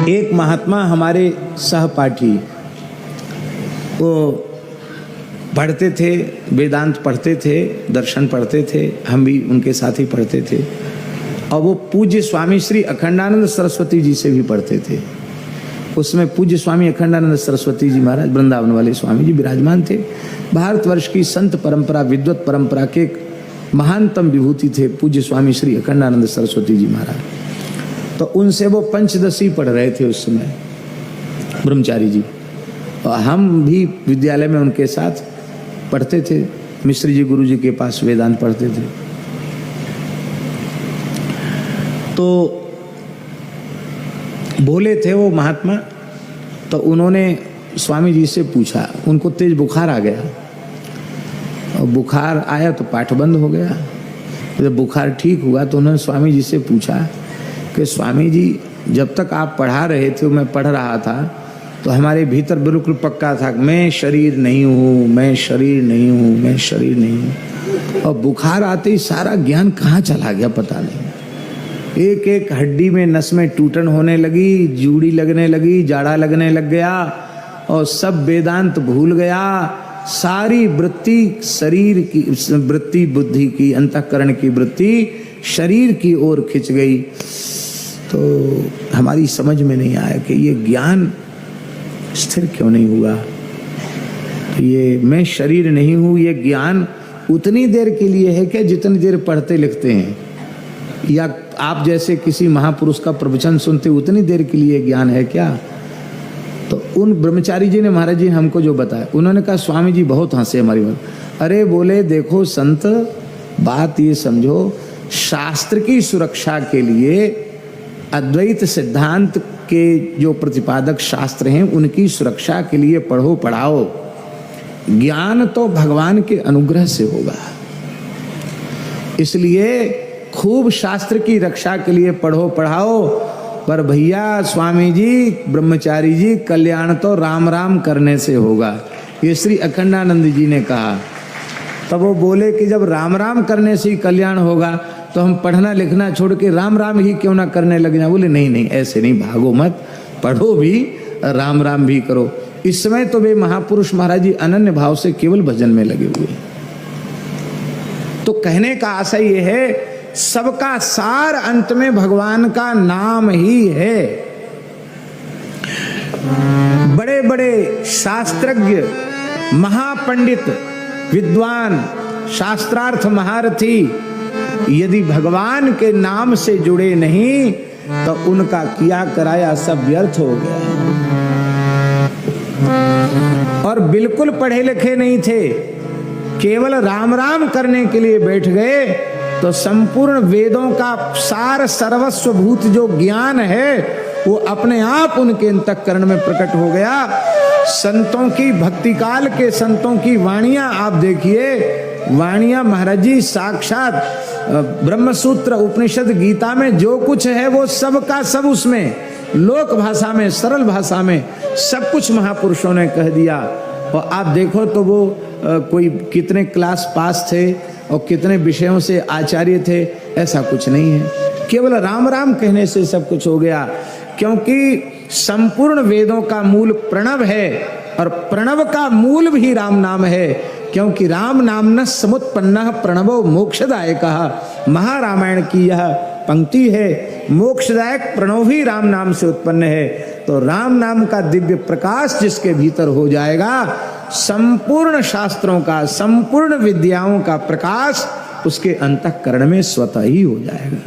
एक महात्मा हमारे सहपाठी, वो पढ़ते थे, वेदांत पढ़ते थे, दर्शन पढ़ते थे, हम भी उनके साथ ही पढ़ते थे। और वो पूज्य स्वामी श्री अखंडानंद सरस्वती जी से भी पढ़ते थे। उसमें पूज्य स्वामी अखंडानंद सरस्वती जी महाराज, वृंदावन वाले स्वामी जी विराजमान थे। भारतवर्ष की संत परंपरा, विद्वत परंपरा के महानतम विभूति थे पूज्य स्वामी श्री अखंडानंद सरस्वती जी महाराज। तो उनसे वो पंचदशी पढ़ रहे थे उस समय, ब्रह्मचारी जी, और हम भी विद्यालय में उनके साथ पढ़ते थे। मिश्र जी गुरु जी के पास वेदांत पढ़ते थे। तो बोले थे वो महात्मा, तो उन्होंने स्वामी जी से पूछा, उनको तेज बुखार आ गया, और बुखार आया तो पाठ बंद हो गया। जब बुखार ठीक हुआ तो उन्होंने स्वामी जी से पूछा कि स्वामी जी, जब तक आप पढ़ा रहे थे, मैं पढ़ रहा था, तो हमारे भीतर बिल्कुल पक्का था मैं शरीर नहीं हूँ, मैं शरीर नहीं हूँ, मैं शरीर नहीं हूँ। और बुखार आते ही सारा ज्ञान कहाँ चला गया पता नहीं। एक एक हड्डी में, नस में टूटन होने लगी, जूड़ी लगने लगी, जाड़ा लगने लग गया, और सब वेदांत भूल गया। सारी वृत्ति शरीर की वृत्ति, बुद्धि की, अंतःकरण की वृत्ति शरीर की ओर खिंच गई। तो हमारी समझ में नहीं आया कि ये ज्ञान स्थिर क्यों नहीं हुआ। ये मैं शरीर नहीं हूँ, ये ज्ञान उतनी देर के लिए है क्या जितनी देर पढ़ते लिखते हैं, या आप जैसे किसी महापुरुष का प्रवचन सुनते उतनी देर के लिए ज्ञान है क्या। तो उन ब्रह्मचारी जी ने, महाराज जी हमको जो बताया, उन्होंने कहा स्वामी जी बहुत हंसे हमारी बात। अरे बोले देखो संत, बात ये समझो, शास्त्र की सुरक्षा के लिए अद्वैत सिद्धांत के जो प्रतिपादक शास्त्र हैं उनकी सुरक्षा के लिए पढ़ो पढ़ाओ। ज्ञान तो भगवान के अनुग्रह से होगा, इसलिए खूब शास्त्र की रक्षा के लिए पढ़ो पढ़ाओ। पर भैया स्वामी जी, ब्रह्मचारी जी, कल्याण तो राम राम करने से होगा, ये श्री अखंडानंद जी ने कहा। तब वो बोले कि जब राम राम करने से ही कल्याण होगा तो हम पढ़ना लिखना छोड़ के राम राम ही क्यों ना करने लग जाए। बोले नहीं नहीं, ऐसे नहीं, भागो मत, पढ़ो भी, राम राम भी करो। इस समय तो वे महापुरुष महाराज जी अनन्य भाव से केवल भजन में लगे हुए। तो कहने का आशय ये है, सबका सार अंत में भगवान का नाम ही है। बड़े बड़े शास्त्रज्ञ, महापंडित, विद्वान, शास्त्रार्थ महारथी यदि भगवान के नाम से जुड़े नहीं तो उनका किया कराया सब व्यर्थ हो गया। और बिल्कुल पढ़े लिखे नहीं थे, केवल राम राम करने के लिए बैठ गए तो संपूर्ण वेदों का सार सर्वस्वभूत जो ज्ञान है वो अपने आप उनके अंतःकरण में प्रकट हो गया। संतों की, भक्ति काल के संतों की वाणियां आप देखिए, वाणियां महाराज जी साक्षात ब्रह्मसूत्र, उपनिषद, गीता में जो कुछ है वो सब का सब उसमें लोक भाषा में, सरल भाषा में सब कुछ महापुरुषों ने कह दिया। और आप देखो तो वो कोई कितने क्लास पास थे और कितने विषयों से आचार्य थे, ऐसा कुछ नहीं है। केवल राम राम कहने से सब कुछ हो गया, क्योंकि संपूर्ण वेदों का मूल प्रणव है और प्रणव का मूल भी राम नाम है। क्योंकि राम नाम न समुत्पन्न प्रणवो मोक्षदायक, महारामायण की यह पंक्ति है, मोक्षदायक प्रणव भी राम नाम से उत्पन्न है। तो राम नाम का दिव्य प्रकाश जिसके भीतर हो जाएगा, संपूर्ण शास्त्रों का, संपूर्ण विद्याओं का प्रकाश उसके अंतःकरण में स्वतः ही हो जाएगा।